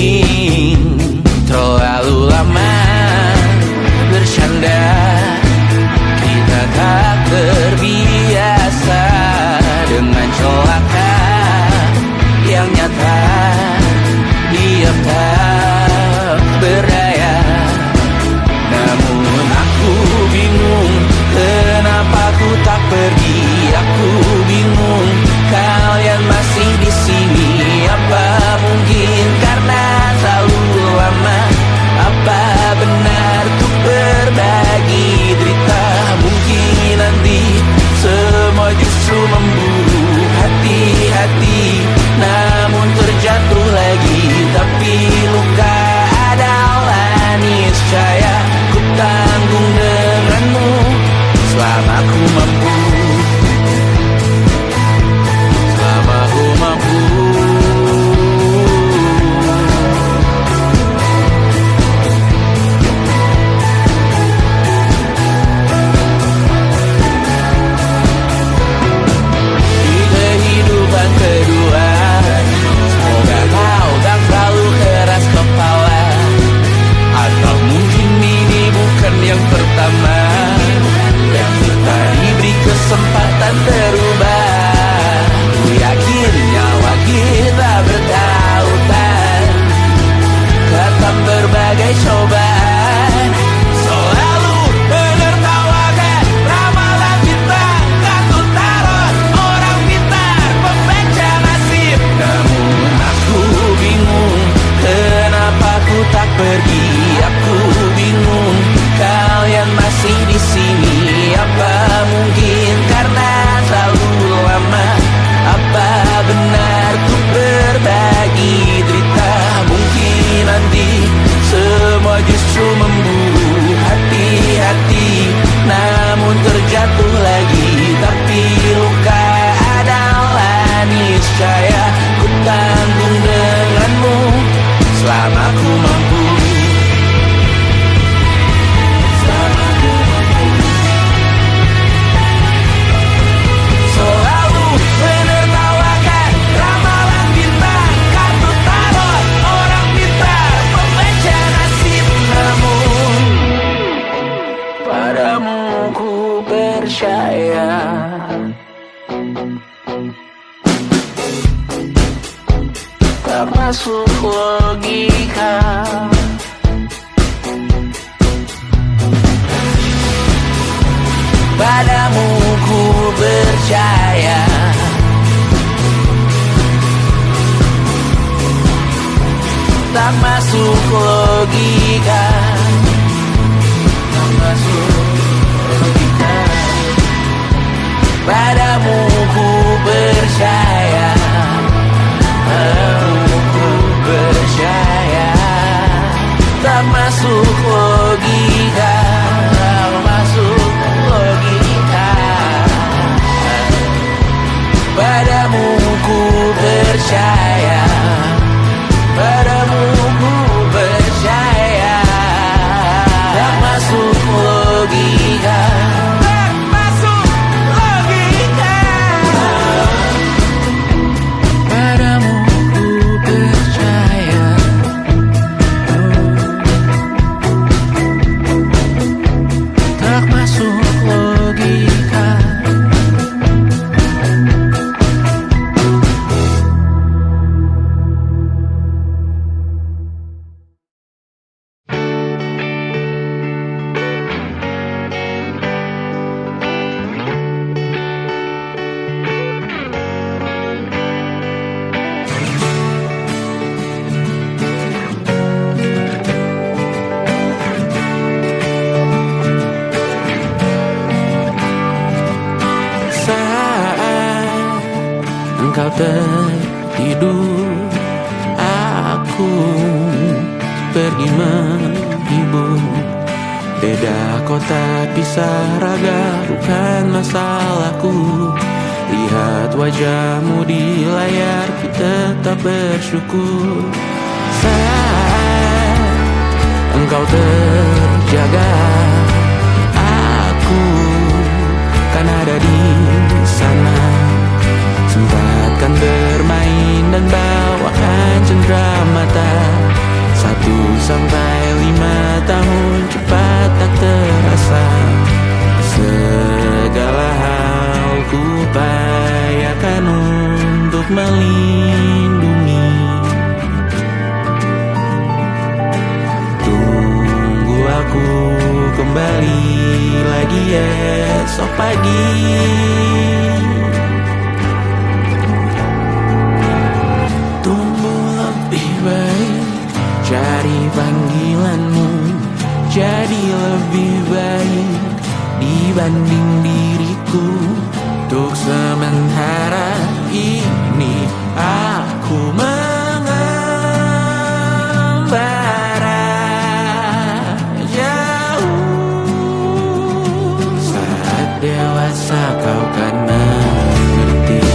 sering terlalu lama bercanda. Kita tak terbiasa dengan celaka yang nyata. Diam tak berdaya, namun aku bingung kenapa ku tak pergi. Aku bingung kalian masih di sini. Apa mungkin karena terlalu lama? Apa benar ku berbagi derita? Mungkin nanti semua justru memburu hati-hati, namun terjatuh lagi. Tapi luka adalah niscaya ku tanggung denganmu selama ku mampu. Selama ku mampu. Di kehidupan kedua, semoga kau tak selalu keras kepala. Atau mungkin ini bukan yang pertama yang kita diberi kesempatan berubah. Ku yakin nyawa kita bertautan akan berbagai cobaan. Selalu menertawakan ramalan bintang, kartu tarot orang pintar, pembaca nasib. Namun aku bingung kenapa ku tak pergi. Aku bingung kalian masih di sini. Apa mungkin karena terlalu lama? Apa benar ku berbagi derita? Mungkin nanti semua justru memburu hati-hati, namun terjatuh lagi. Tapi luka adalah niscaya ku tanggung denganmu selama ku mampu. Selalu menertawakan ramalan bintang, kartu tarot orang pintar, pembaca nasib. Namun padamu ku percaya. Tak masuk logika. Padamu ku percaya. Tak masuk logika. Tak masuk logika. Padamu ku percaya. Padamu ku percaya. Tak masuk logika. Tak masuk logika. Padamu ku percaya. Padamu ku percaya. Tak masuk logika. Tak masuk logika. Padamu ku percaya. Tak masuk logika. Engkau tertidur, aku pergi menghibur. Beda kota pisah raga, bukan masalahku. Lihat wajahmu di layar, ku tetap bersyukur. Saat engkau terjaga, aku kan ada di sana. Sempatkan bermain dan bawakan indera mata. 1 sampai 5 tahun cepat tak terasa. Segala hal ku upayakan untuk melindungi. Tunggu aku kembali lagi esok pagi. Tumbuh lebih baik, cari panggilanmu. Jadi lebih baik dibanding diriku. Untuk sementara ini aku mengembara jauh. Saat dewasa kau kan mengerti.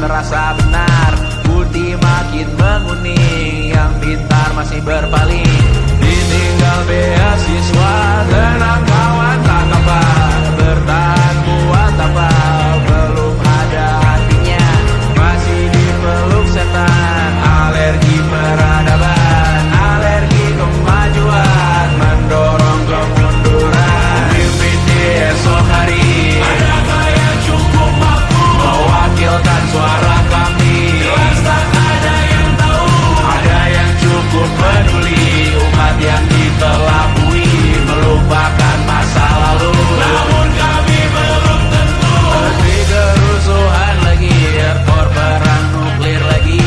merasa benar. Budi makin menguning, yang pintar masih berpaling. Ditinggal beasiswa, tenang kawan tak apa. Bertahan buat apa, belum ada hatinya. Masih dipeluk setan, alergi peradaban, alergi kemajuan, mendorong kemunduran. Mimpi di esok hari, adakah yang cukup mampu mewakilkan suara kami? Jelas tak ada yang tahu. Ada yang cukup peduli, umat yang dikelabui, melupakan masa lalu. Namun kami belum tentu. Lebih kerusuhan lagi, rekor perang nuklir lagi.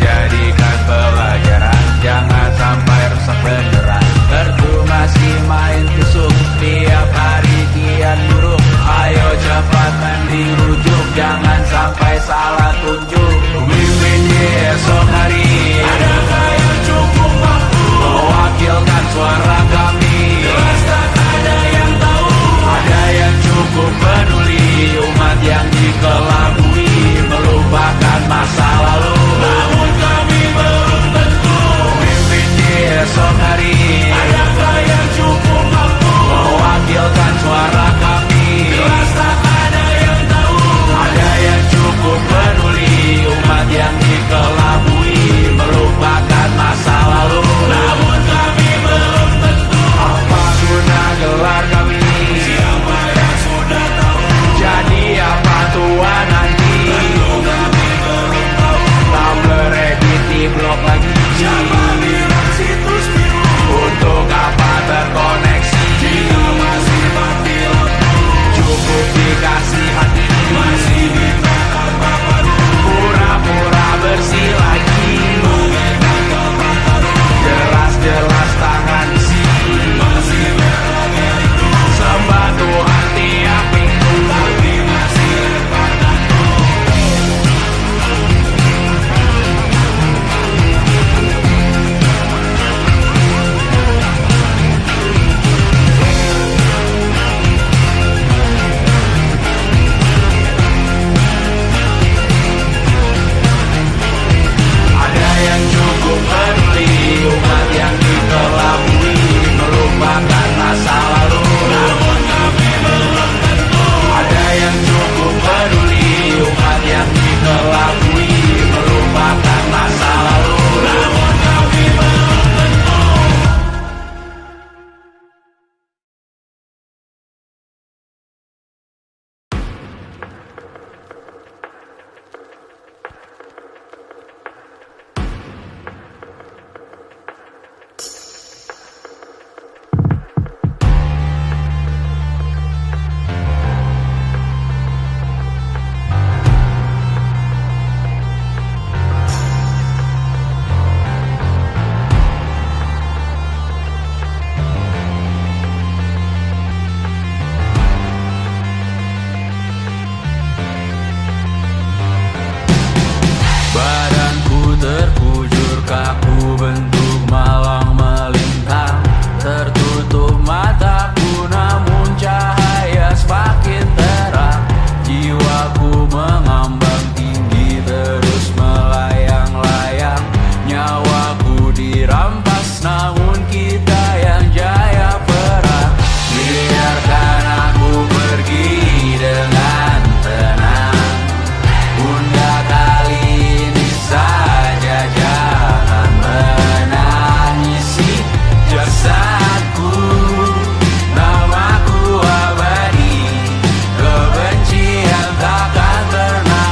Jadikan pelajaran, jangan sampai rusak beneran. Kartu masih main tusuk, tiap hari kian buruk. Ayo cepat mending rujuk, jangan sampai salah tunjuk. Mimpin di esok hari, adakah yang cukup mampu mewakilkan suara kami? Jelas tak ada yang tahu. Ada yang cukup peduli, umat yang dikelabui, melupakan masa lalu. Namun kami belum tentu. Mimpin di esok hari, adakah yang cukup mampu mewakilkan suara kami? Jelas tak ada yang tahu. Ada yang cukup peduli, umat yang dikelabui, melupakan masa lalu. Namun kami belum tentu. Apa guna gelar kami? Siapa yang sudah tahu? Jadi apa tua nanti? Tentu kami belum tahu. Tabler edit di blog lagi. Siapa bilang situs biru? Untuk apa terkoneksi? Jika masih mati lampu, cukup dikasih hati. Masih minta tambah padu, pura-pura bersih lagi. Mengenal tempat baru, jelas-jelas tangan isi. Masih berada itu, sembah Tuhan tiap minggu, tapi masih lepas tantu. Ada yang cukup peduli, umat yang dikelabui, melupakan masa lalu. Namun kami belum tentu. Ada yang cukup peduli, umat yang dikelabui, melupakan masa lalu. Namun kami belum tentu. Badanku terkujur kaku, bentuk malang melintang. Tertutup mataku, namun cahaya semakin terang. Jiwaku mengambang tinggi, terus melayang-layang. Nyawaku dirampas, namun kita yang jaya perang. Biarkan aku pergi dengan tenang. Bunda kali ini saja jangan menangisi jasadku. Namaku abadi, kebencian takkan pernah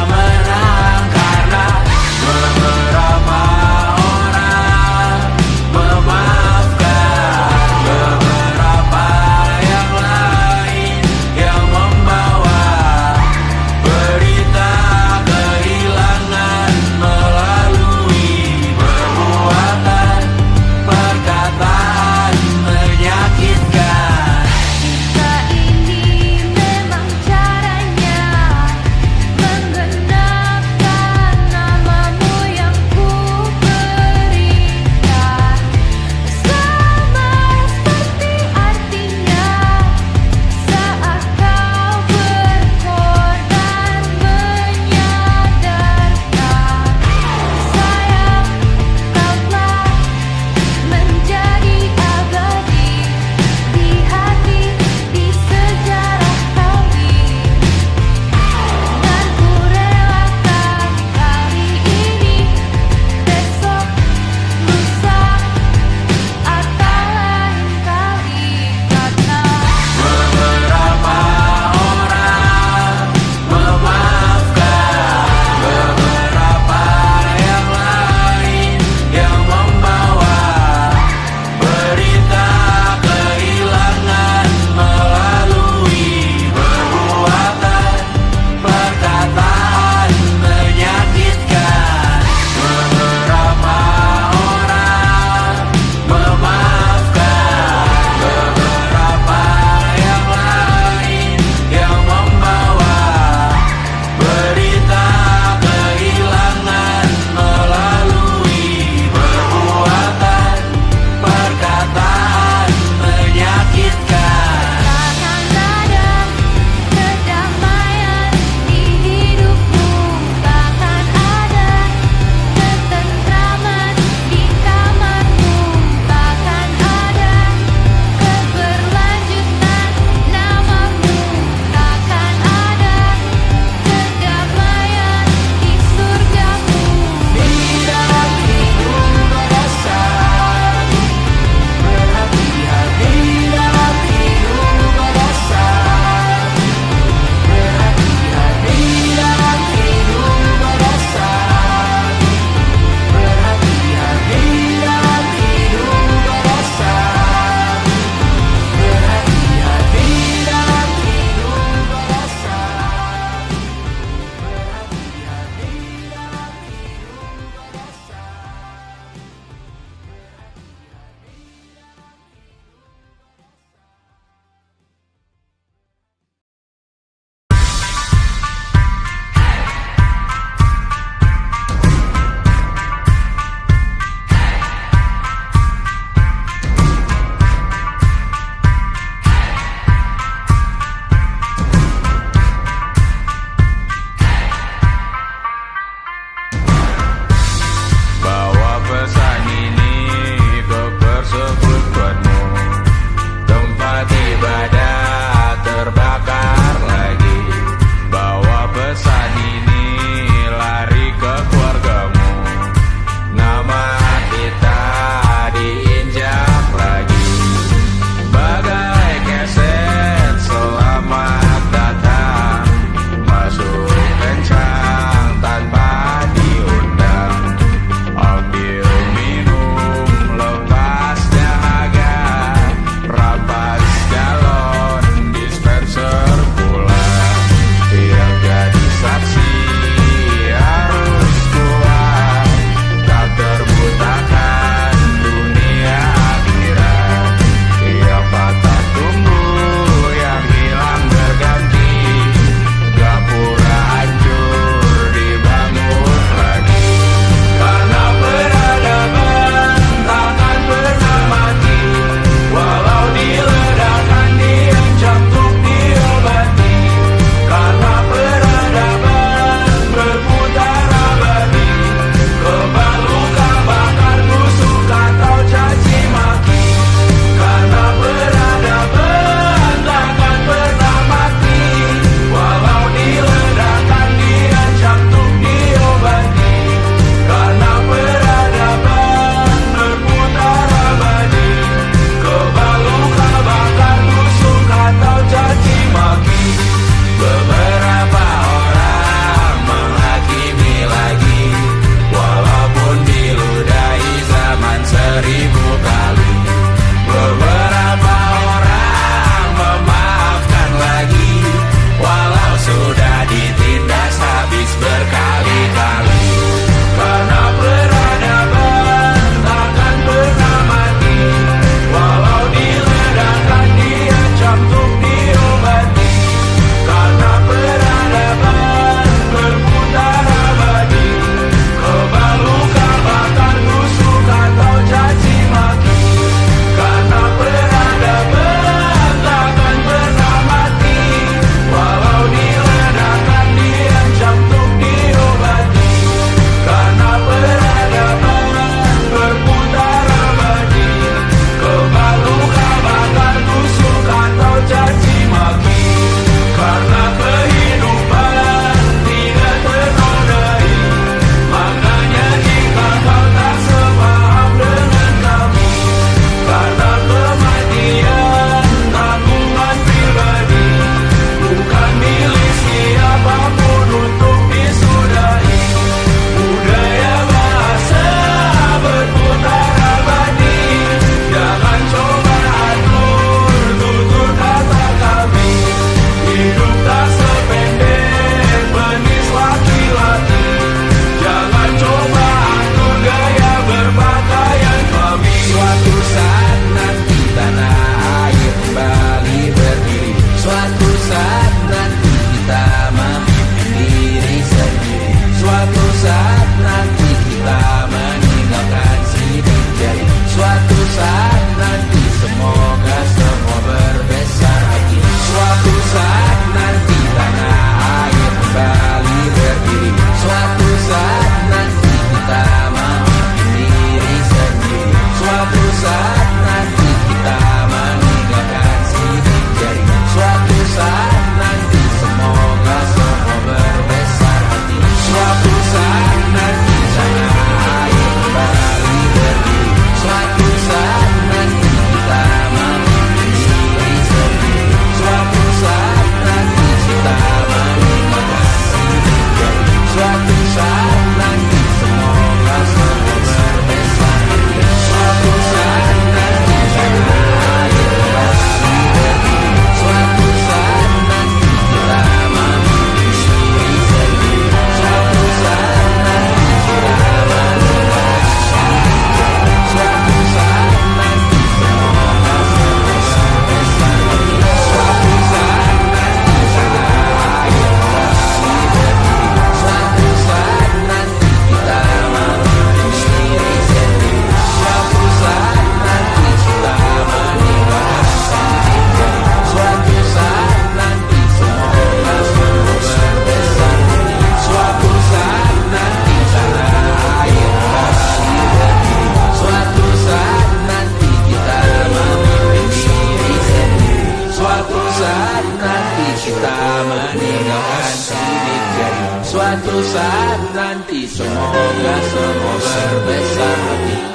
suatu saat nanti. Semoga semua berbesar hati.